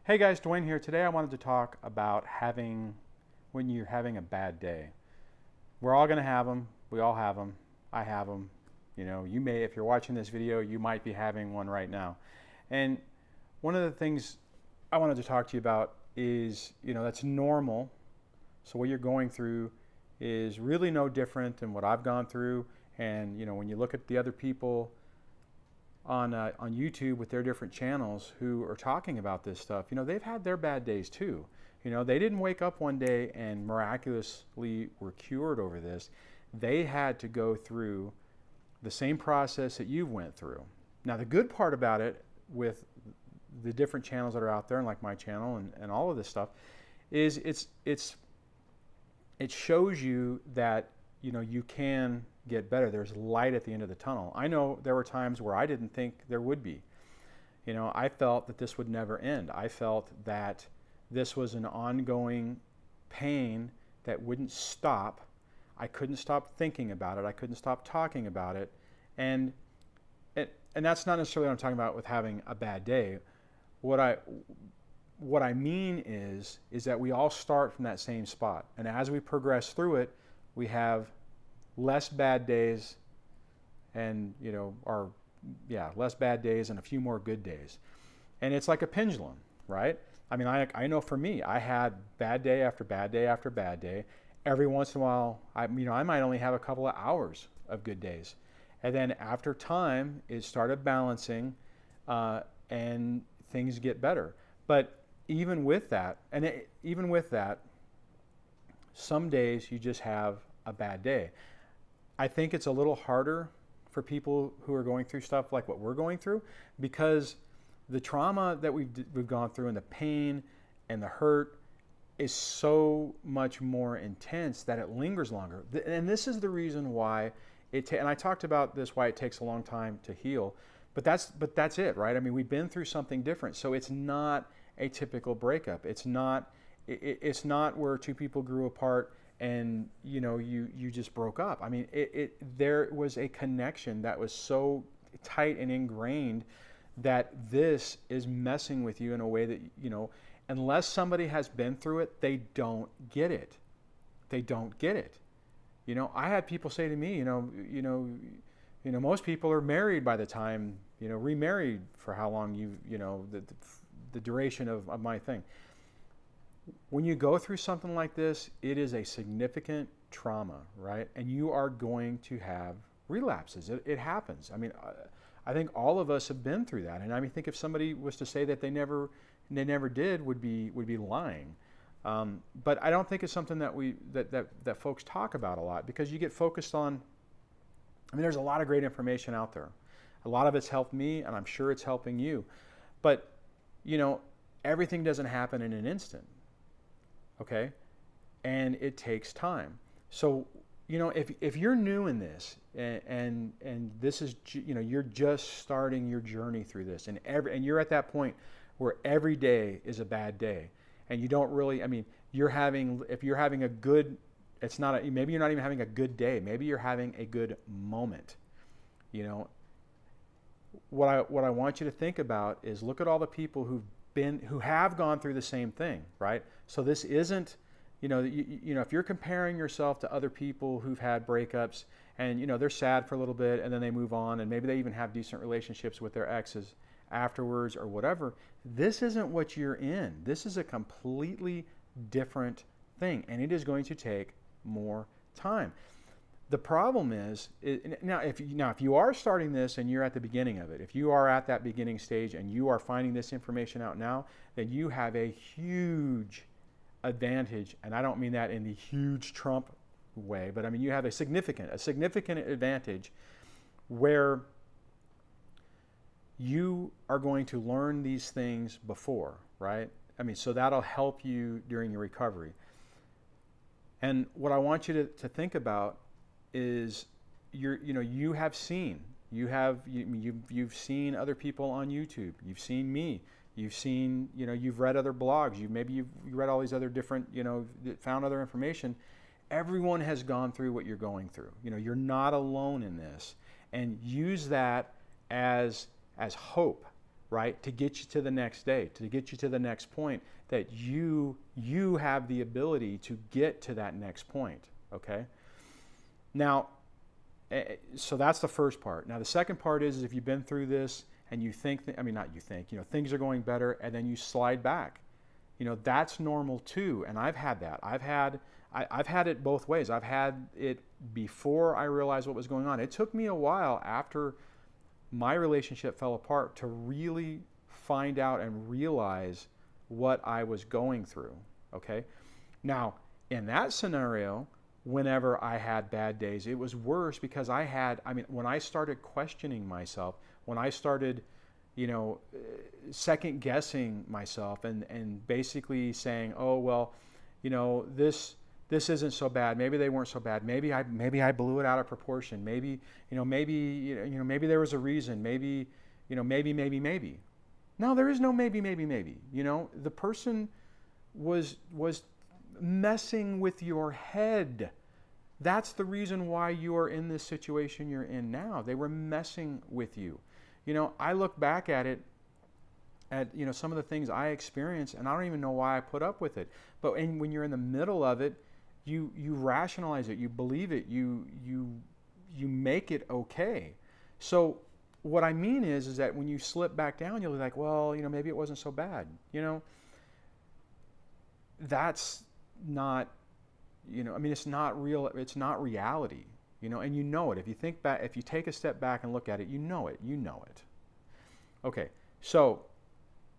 Hey guys, Dwayne here. Today I wanted to talk about when you're having a bad day. We're all going to have them. We all have them. I have them. You may, if you're watching this video, you might be having one right now. And one of the things I wanted to talk to you about is, that's normal. So what you're going through is really no different than what I've gone through. And, when you look at the other people on YouTube with their different channels who are talking about this stuff, they've had their bad days too. They didn't wake up one day and miraculously were cured over this. They had to go through the same process that you went through. Now, the good part about it with the different channels that are out there, and like my channel and all of this stuff, is it shows you that you can get better. There's light at the end of the tunnel. I know there were times where I didn't think there would be. I felt that this would never end. I felt that this was an ongoing pain that wouldn't stop. I couldn't stop thinking about it. I couldn't stop talking about it. And that's not necessarily what I'm talking about with having a bad day. What I mean is that we all start from that same spot. And as we progress through it, we have less bad days and less bad days and a few more good days. And it's like a pendulum, right? I mean, I know for me, I had bad day after bad day after bad day. Every once in a while, I might only have a couple of hours of good days. And then after time, it started balancing and things get better. But even with that, some days you just have a bad day. I think it's a little harder for people who are going through stuff like what we're going through, because the trauma that we've gone through and the pain and the hurt is so much more intense that it lingers longer. And this is the reason why and I talked about this, why it takes a long time to heal, but that's it, right? I mean, we've been through something different. So it's not a typical breakup. It's not where two people grew apart and you just broke up. I mean, there was a connection that was so tight and ingrained that this is messing with you in a way that unless somebody has been through it, they don't get it. They don't get it. I had people say to me, most people are married by the time remarried for how long the duration of my thing. When you go through something like this, it is a significant trauma, right? And you are going to have relapses. It happens. I mean, I think all of us have been through that. And I think if somebody was to say that they never did, would be lying. But I don't think it's something that folks talk about a lot, because you get focused on. I mean, there's a lot of great information out there. A lot of it's helped me, and I'm sure it's helping you. But everything doesn't happen in an instant. Okay, and it takes time. So if you're new in this and this is you're just starting your journey through this, and you're at that point where every day is a bad day, and you don't really. I mean, if you're having a good, maybe you're not even having a good day. Maybe you're having a good moment. What I want you to think about is look at all the people who have gone through the same thing, right? So this isn't, if you're comparing yourself to other people who've had breakups and, they're sad for a little bit and then they move on and maybe they even have decent relationships with their exes afterwards or whatever, this isn't what you're in. This is a completely different thing, and it is going to take more time. The problem is, if you are starting this and you're at the beginning of it, if you are at that beginning stage and you are finding this information out now, then you have a huge advantage. And I don't mean that in the huge Trump way, but I mean you have a significant advantage where you are going to learn these things before, right? I mean, so that'll help you during your recovery. And what I want you to think about is you've seen other people on YouTube, you've seen me, you've seen you've read other blogs, you've read all these other different found other information. Everyone has gone through what you're going through. You're not alone in this, and use that as hope. right? To get you to the next day, to get you to the next point, that you have the ability to get to that next point, okay? Now, so that's the first part. Now, the second part is if you've been through this and you think, not you think, things are going better, and then you slide back. That's normal too, and I've had that. I've had it both ways. I've had it before I realized what was going on. It took me a while after my relationship fell apart to really find out and realize what I was going through, okay? Now, in that scenario, whenever I had bad days, it was worse because when I started questioning myself, when I started, second guessing myself and basically saying, oh, well, this isn't so bad. Maybe they weren't so bad. Maybe I blew it out of proportion. Maybe there was a reason. Maybe. No, there is no maybe. The person was messing with your head. That's the reason why you are in this situation you're in now. They were messing with you. I look back at it, at some of the things I experienced, and I don't even know why I put up with it. But when you're in the middle of it, you rationalize it, you believe it, you make it okay. So what I mean is that when you slip back down, you'll be like, well, maybe it wasn't so bad. That's not, it's not real. It's not reality. And you know it. If you think back, if you take a step back and look at it, you know it. Okay, so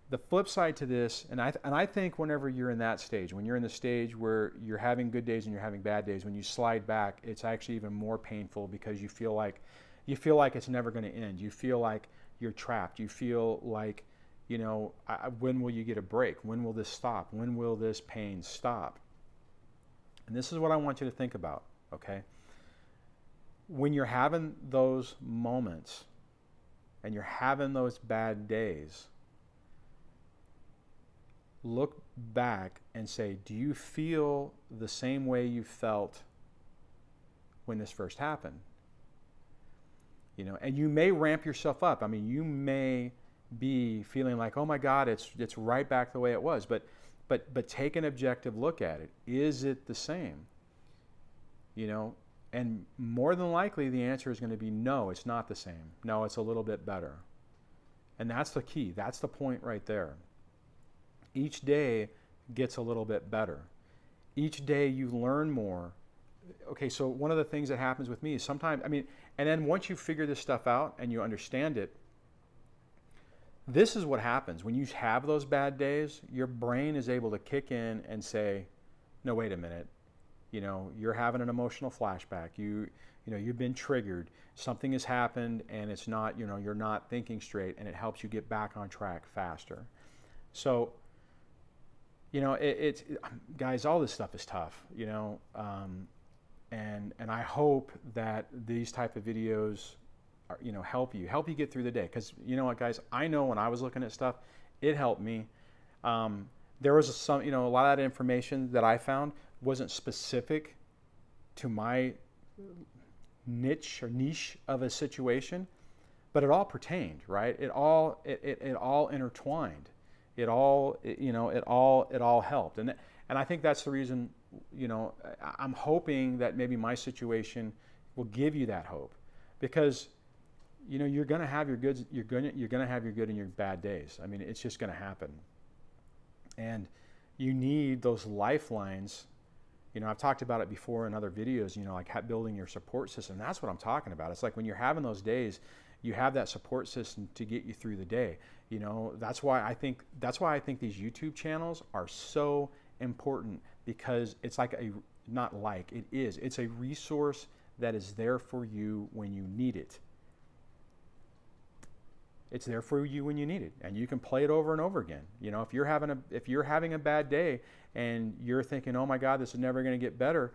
the flip side to this, and I think whenever you're in that stage, when you're in the stage where you're having good days and you're having bad days, when you slide back, it's actually even more painful because you feel like it's never going to end. You feel like you're trapped. You feel like, when will you get a break? When will this stop? When will this pain stop? And this is what I want you to think about, okay? When you're having those moments and you're having those bad days, look back and say, do you feel the same way you felt when this first happened? And you may ramp yourself up. You may be feeling like, oh my God, it's right back the way it was. But take an objective look at it. Is it the same? And more than likely the answer is going to be no, it's not the same. No, it's a little bit better. And that's the key. That's the point right there. Each day gets a little bit better. Each day you learn more. Okay, so one of the things that happens with me is sometimes, and then once you figure this stuff out and you understand it, this is what happens. When you have those bad days, your brain is able to kick in and say, no, wait a minute. You're having an emotional flashback. You've been triggered. Something has happened and it's not, you're not thinking straight, and it helps you get back on track faster. So, guys, all this stuff is tough, and I hope that these type of videos are, help you get through the day. Because you know what, guys, I know when I was looking at stuff, it helped me. There was a lot of that information that I found wasn't specific to my niche of a situation, but it all pertained, right? It all intertwined. It all helped, and I think that's the reason. I'm hoping that maybe my situation will give you that hope, because you're gonna have your goods. You're gonna have your good and your bad days. It's just gonna happen, and you need those lifelines. I've talked about it before in other videos, like building your support system. That's what I'm talking about. It's like when you're having those days, you have that support system to get you through the day. That's why I think these YouTube channels are so important, because it's it's a resource that is there for you when you need it. It's there for you when you need it, and you can play it over and over again. If you're having a bad day and you're thinking, oh my God, this is never going to get better,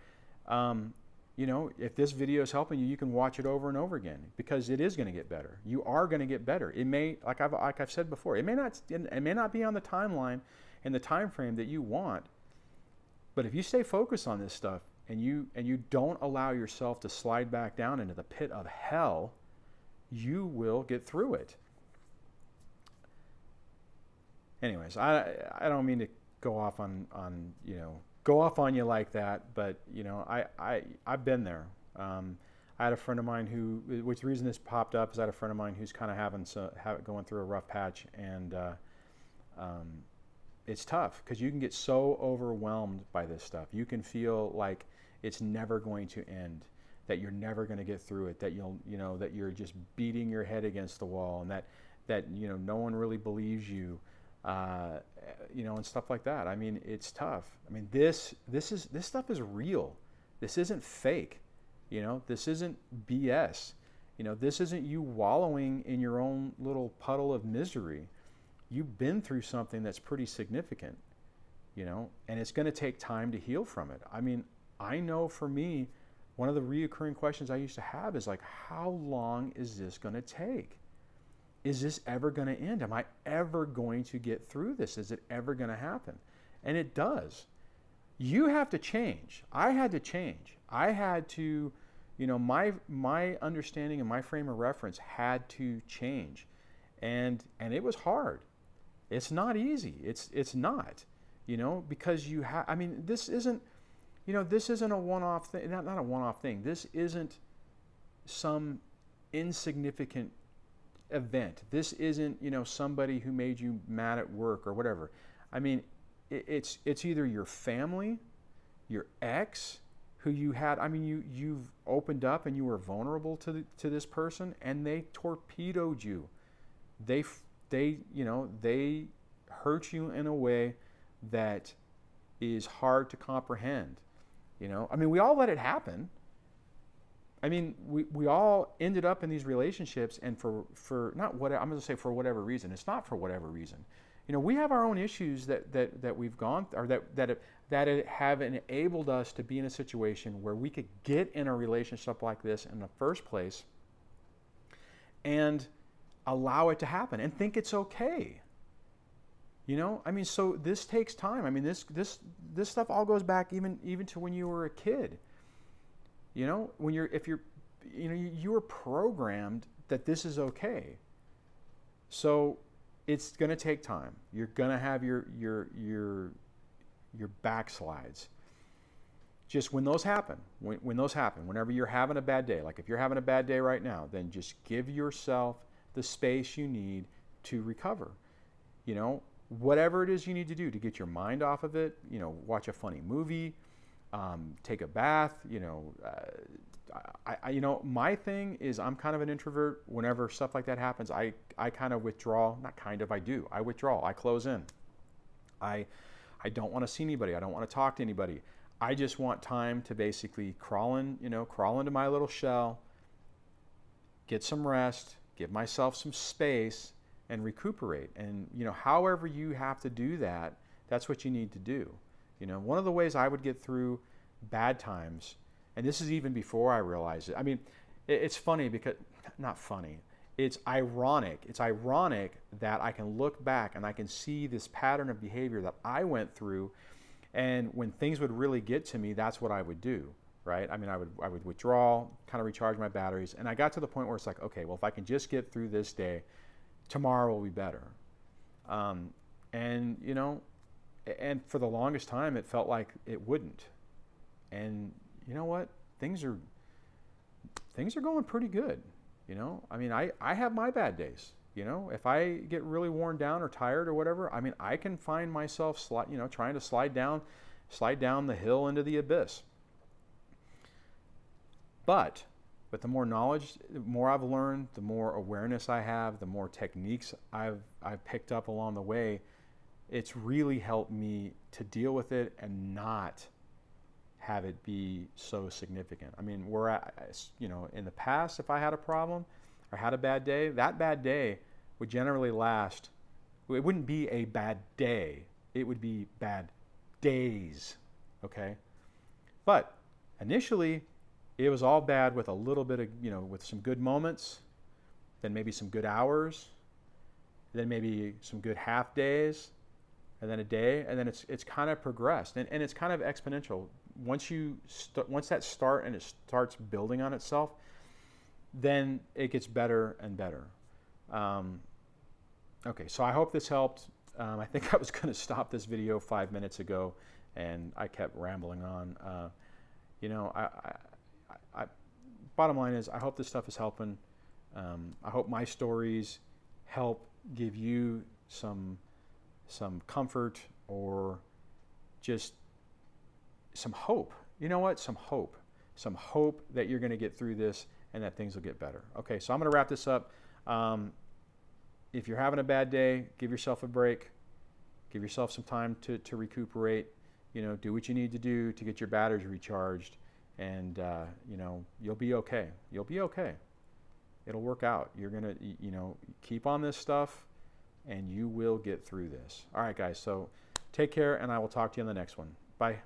if this video is helping you, you can watch it over and over again, because it is going to get better. You are going to get better. It may, like I've said before, it may not be on the timeline and the time frame that you want, but if you stay focused on this stuff and you don't allow yourself to slide back down into the pit of hell, you will get through it. anyways, I don't mean to go off on go off on you like that, but I've been there. I had a friend of mine which the reason this popped up is I had a friend of mine who's kind of going through a rough patch, and it's tough because you can get so overwhelmed by this stuff. You can feel like it's never going to end, that you're never going to get through it, that that you're just beating your head against the wall, and that no one really believes you, and stuff like that. I mean, it's tough. I mean, this stuff is real. This isn't fake. This isn't BS. This isn't you wallowing in your own little puddle of misery. You've been through something that's pretty significant, and it's going to take time to heal from it. I mean, I know for me, one of the reoccurring questions I used to have is like, how long is this going to take? Is this ever going to end? Am I ever going to get through this? Is it ever going to happen? And it does. You have to change. I had to change. I had to, my understanding and my frame of reference had to change. And it was hard. It's not easy. It's not, because this isn't, this isn't a one-off thing, not a one-off thing. This isn't some insignificant event. This isn't, somebody who made you mad at work or whatever. I mean, it's either your family, your ex, who you had. I mean, you've opened up and you were vulnerable to this person, and they torpedoed you. They hurt you in a way that is hard to comprehend. I mean, we all let it happen. I mean, we all ended up in these relationships, and for not what I'm going to say for whatever reason. It's not for whatever reason. We have our own issues that we've gone or that have enabled us to be in a situation where we could get in a relationship like this in the first place and allow it to happen and think it's okay. I mean, so this takes time. I mean, this stuff all goes back even to when you were a kid. You were programmed that this is okay. So it's going to take time. You're going to have your backslides. Just when those happen, whenever you're having a bad day, like if you're having a bad day right now, then just give yourself the space you need to recover. Whatever it is you need to do to get your mind off of it, watch a funny movie, take a bath, my thing is I'm kind of an introvert. Whenever stuff like that happens, I kind of withdraw. Not kind of, I do. I withdraw. I close in. I don't want to see anybody. I don't want to talk to anybody. I just want time to basically crawl into my little shell, get some rest, give myself some space, and recuperate. And however you have to do that, that's what you need to do. One of the ways I would get through bad times, and this is even before I realized it. I mean, it's funny because, not funny, it's ironic. It's ironic that I can look back and I can see this pattern of behavior that I went through, and when things would really get to me, that's what I would do, right? I mean, I would withdraw, kind of recharge my batteries, and I got to the point where it's like, okay, well, if I can just get through this day, tomorrow will be better. And for the longest time, it felt like it wouldn't. And you know what? Things are going pretty good. I mean, I have my bad days. If I get really worn down or tired or whatever, I mean, I can find myself trying to slide down the hill into the abyss. But the more knowledge, the more I've learned, the more awareness I have, the more techniques I've picked up along the way, it's really helped me to deal with it and not have it be so significant. I mean, in the past, if I had a problem or had a bad day, that bad day would generally last. It wouldn't be a bad day. It would be bad days, okay? But initially, it was all bad with a little bit of, with some good moments, then maybe some good hours, then maybe some good half days, and then a day, and then it's kind of progressed, and it's kind of exponential. Once that start and it starts building on itself, then it gets better and better. Okay, so I hope this helped. I think I was going to stop this video 5 minutes ago, and I kept rambling on. You know, bottom line is, I hope this stuff is helping. I hope my stories help give you some comfort, or just some hope. You know what? Some hope. Some hope that you're going to get through this and that things will get better. Okay, so I'm going to wrap this up. If you're having a bad day, give yourself a break. Give yourself some time to recuperate. You know, do what you need to do to get your batteries recharged, and you know, you'll be okay. You'll be okay. It'll work out. You're going to, you know, keep on this stuff, and you will get through this. All right, guys, so take care, and I will talk to you on the next one. Bye.